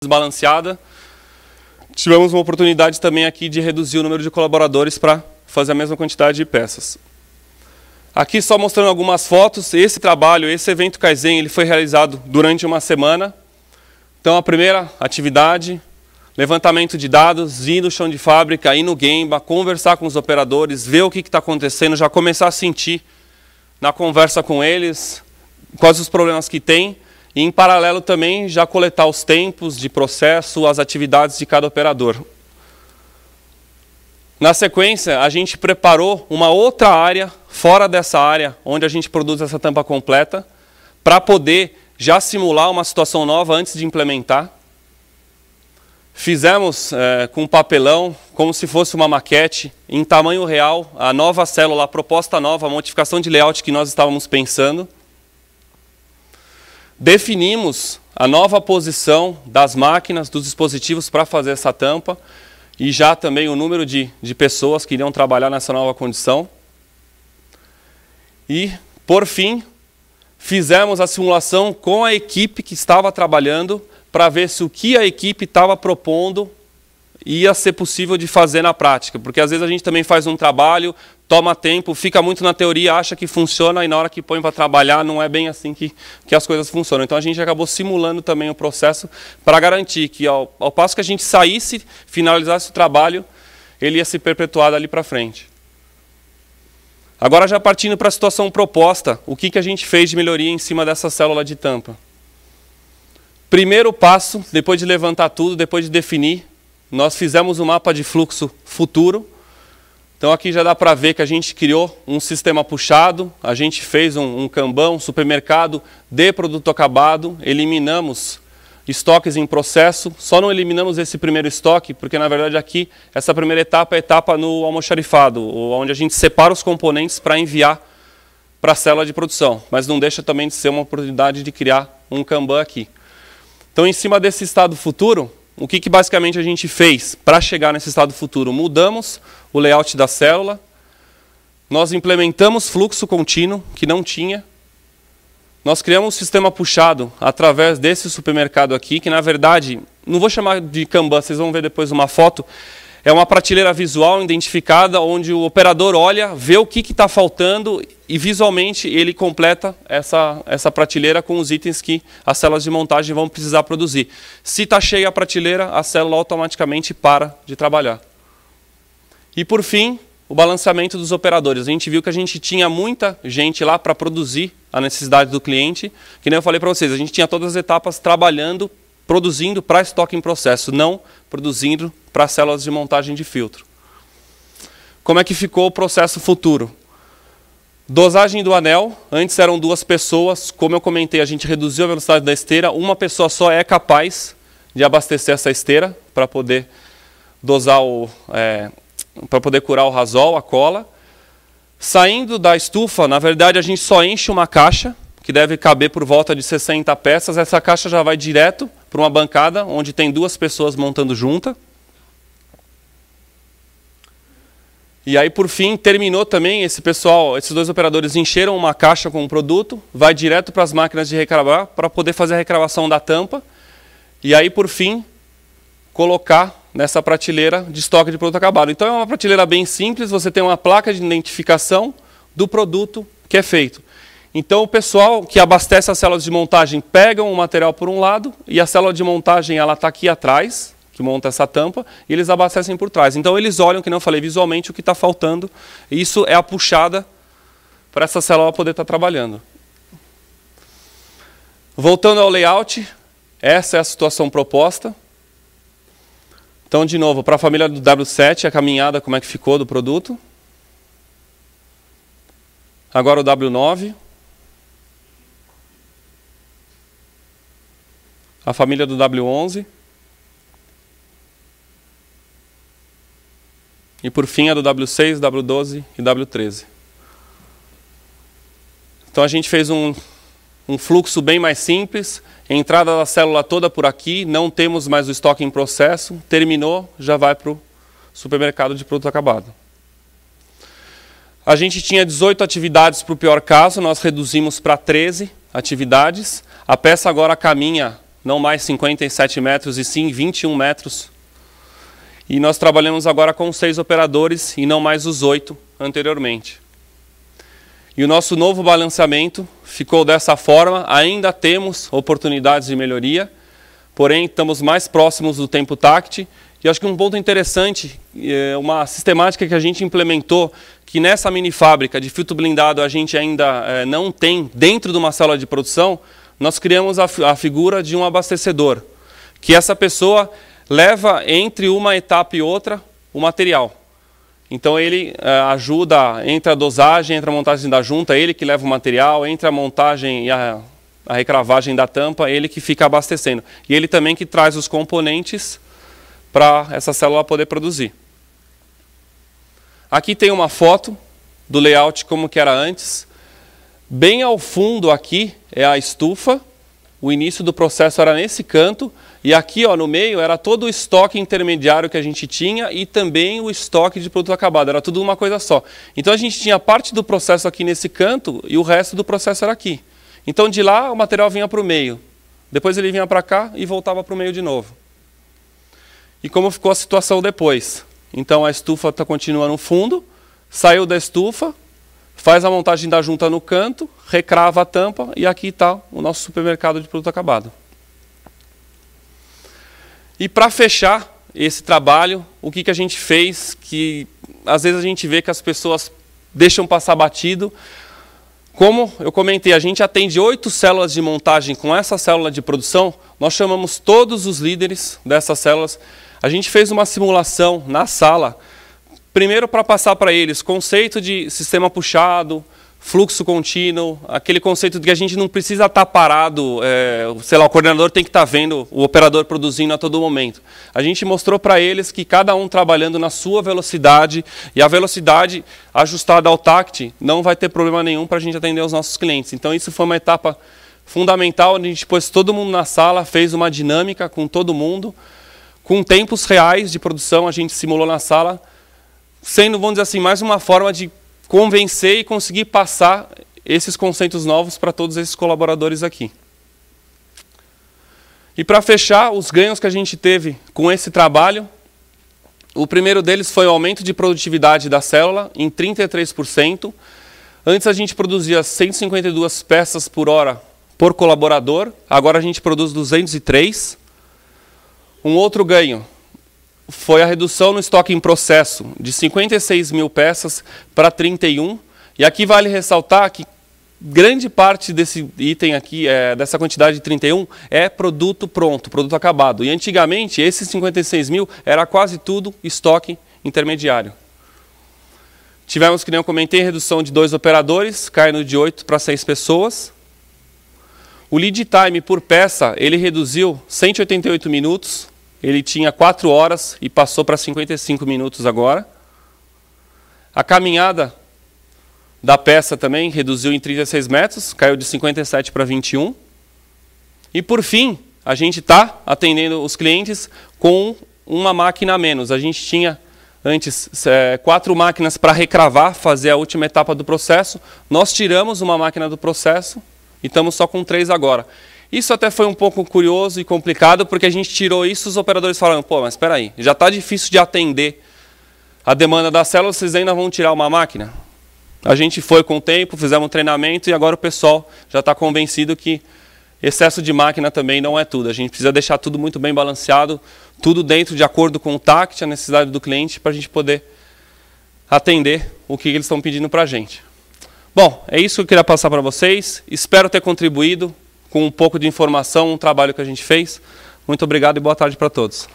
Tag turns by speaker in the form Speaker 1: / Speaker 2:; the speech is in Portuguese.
Speaker 1: desbalanceada. Tivemos uma oportunidade também aqui de reduzir o número de colaboradores para fazer a mesma quantidade de peças. Aqui só mostrando algumas fotos. Esse trabalho, esse evento Kaizen, ele foi realizado durante uma semana. Então a primeira atividade, levantamento de dados, ir no chão de fábrica, ir no Gemba, conversar com os operadores, ver o que está acontecendo, já começar a sentir na conversa com eles quais os problemas que tem. E, em paralelo, também já coletar os tempos de processo, as atividades de cada operador. Na sequência, a gente preparou uma outra área, fora dessa área, onde a gente produz essa tampa completa, para poder já simular uma situação nova antes de implementar. Fizemos com papelão, como se fosse uma maquete, em tamanho real, a nova célula, a proposta nova, a modificação de layout que nós estávamos pensando. Definimos a nova posição das máquinas, dos dispositivos para fazer essa tampa e já também o número de pessoas que iriam trabalhar nessa nova condição. E, por fim, fizemos a simulação com a equipe que estava trabalhando para ver se o que a equipe estava propondo ia ser possível de fazer na prática. Porque às vezes a gente também faz um trabalho, toma tempo, fica muito na teoria, acha que funciona e na hora que põe para trabalhar não é bem assim que as coisas funcionam. Então a gente acabou simulando também o processo para garantir que ao passo que a gente saísse, finalizasse o trabalho, ele ia se perpetuar dali para frente. Agora já partindo para a situação proposta, o que a gente fez de melhoria em cima dessa célula de tampa? Primeiro passo, depois de levantar tudo, depois de definir, nós fizemos um mapa de fluxo futuro. Então aqui já dá para ver que a gente criou um sistema puxado, a gente fez um Kanban, um supermercado de produto acabado, eliminamos estoques em processo, só não eliminamos esse primeiro estoque, porque na verdade aqui, essa primeira etapa é a etapa no almoxarifado, onde a gente separa os componentes para enviar para a célula de produção, mas não deixa também de ser uma oportunidade de criar um Kanban aqui. Então em cima desse estado futuro, o que basicamente a gente fez para chegar nesse estado futuro? Mudamos o layout da célula, nós implementamos fluxo contínuo, que não tinha, nós criamos um sistema puxado através desse supermercado aqui, que na verdade, não vou chamar de Kanban, vocês vão ver depois uma foto, é uma prateleira visual identificada, onde o operador olha, vê o que está faltando e visualmente ele completa essa prateleira com os itens que as células de montagem vão precisar produzir. Se está cheia a prateleira, a célula automaticamente para de trabalhar. E por fim, o balanceamento dos operadores. A gente viu que a gente tinha muita gente lá para produzir a necessidade do cliente, que nem eu falei para vocês, a gente tinha todas as etapas trabalhando, produzindo para estoque em processo, não produzindo para células de montagem de filtro. Como é que ficou o processo futuro? Dosagem do anel, antes eram 2 pessoas, como eu comentei, a gente reduziu a velocidade da esteira, uma pessoa só é capaz de abastecer essa esteira para poder dosar para poder curar o rasol, a cola. Saindo da estufa, na verdade a gente só enche uma caixa, que deve caber por volta de 60 peças, essa caixa já vai direto para uma bancada, onde tem 2 pessoas montando junta. E aí, por fim, terminou também, esses 2 operadores encheram uma caixa com o produto, vai direto para as máquinas de recravar, para poder fazer a recravação da tampa. E aí, por fim, colocar nessa prateleira de estoque de produto acabado. Então, é uma prateleira bem simples, você tem uma placa de identificação do produto que é feito. Então, o pessoal que abastece as células de montagem pegam o material por um lado, e a célula de montagem está aqui atrás, que monta essa tampa, e eles abastecem por trás. Então eles olham, que não falei, visualmente o que está faltando. E isso é a puxada para essa célula poder estar trabalhando. Voltando ao layout, essa é a situação proposta. Então, de novo, para a família do W7, a caminhada, como é que ficou do produto. Agora o W9. A família do W11. E por fim a do W6, W12 e W13. Então a gente fez um fluxo bem mais simples, entrada da célula toda por aqui, não temos mais o estoque em processo, terminou, já vai para o supermercado de produto acabado. A gente tinha 18 atividades para o pior caso, nós reduzimos para 13 atividades. A peça agora caminha não mais 57 metros e sim 21 metros. E nós trabalhamos agora com 6 operadores e não mais os 8 anteriormente. E o nosso novo balanceamento ficou dessa forma. Ainda temos oportunidades de melhoria, porém estamos mais próximos do tempo TACT. E acho que um ponto interessante, uma sistemática que a gente implementou, que nessa mini fábrica de filtro blindado a gente ainda não tem dentro de uma célula de produção, nós criamos a figura de um abastecedor, que essa pessoa leva entre uma etapa e outra o material. Então ele ajuda entre a dosagem, entre a montagem da junta, ele que leva o material, entre a montagem e a recravagem da tampa, ele que fica abastecendo. E ele também que traz os componentes para essa célula poder produzir. Aqui tem uma foto do layout como que era antes. Bem ao fundo aqui é a estufa. O início do processo era nesse canto. E aqui ó, no meio era todo o estoque intermediário que a gente tinha e também o estoque de produto acabado. Era tudo uma coisa só. Então a gente tinha parte do processo aqui nesse canto e o resto do processo era aqui. Então de lá o material vinha para o meio. Depois ele vinha para cá e voltava para o meio de novo. E como ficou a situação depois? Então a estufa continua no fundo, saiu da estufa, faz a montagem da junta no canto, recrava a tampa e aqui está o nosso supermercado de produto acabado. E para fechar esse trabalho, o que a gente fez, que às vezes a gente vê que as pessoas deixam passar batido. Como eu comentei, a gente atende 8 células de montagem com essa célula de produção, nós chamamos todos os líderes dessas células. A gente fez uma simulação na sala, primeiro para passar para eles conceito de sistema puxado, fluxo contínuo, aquele conceito de que a gente não precisa estar parado, sei lá, o coordenador tem que estar vendo o operador produzindo a todo momento. A gente mostrou para eles que cada um trabalhando na sua velocidade e a velocidade ajustada ao TACT não vai ter problema nenhum para a gente atender os nossos clientes. Então isso foi uma etapa fundamental, onde a gente pôs todo mundo na sala, fez uma dinâmica com todo mundo, com tempos reais de produção, a gente simulou na sala, sendo, vamos dizer assim, mais uma forma de convencer e conseguir passar esses conceitos novos para todos esses colaboradores aqui. E para fechar, os ganhos que a gente teve com esse trabalho, o primeiro deles foi o aumento de produtividade da célula em 33%. Antes a gente produzia 152 peças por hora por colaborador, agora a gente produz 203. Um outro ganho foi a redução no estoque em processo de 56 mil peças para 31. E aqui vale ressaltar que grande parte desse item aqui, dessa quantidade de 31, é produto pronto, produto acabado. E antigamente, esses 56 mil era quase tudo estoque intermediário. Tivemos, que nem eu comentei, redução de 2 operadores, caindo de 8 para 6 pessoas. O lead time por peça, ele reduziu 188 minutos. Ele tinha 4 horas e passou para 55 minutos agora. A caminhada da peça também reduziu em 36 metros, caiu de 57 para 21. E por fim, a gente está atendendo os clientes com uma máquina a menos. A gente tinha antes 4 máquinas para recravar, fazer a última etapa do processo. Nós tiramos uma máquina do processo e estamos só com 3 agora. Isso até foi um pouco curioso e complicado, porque a gente tirou isso, os operadores falaram, pô, mas espera aí, já está difícil de atender a demanda da célula, vocês ainda vão tirar uma máquina? A gente foi com o tempo, fizemos um treinamento e agora o pessoal já está convencido que excesso de máquina também não é tudo. A gente precisa deixar tudo muito bem balanceado, tudo dentro de acordo com o TACT, a necessidade do cliente, para a gente poder atender o que eles estão pedindo para a gente. Bom, é isso que eu queria passar para vocês. Espero ter contribuído com um pouco de informação, um trabalho que a gente fez. Muito obrigado e boa tarde para todos.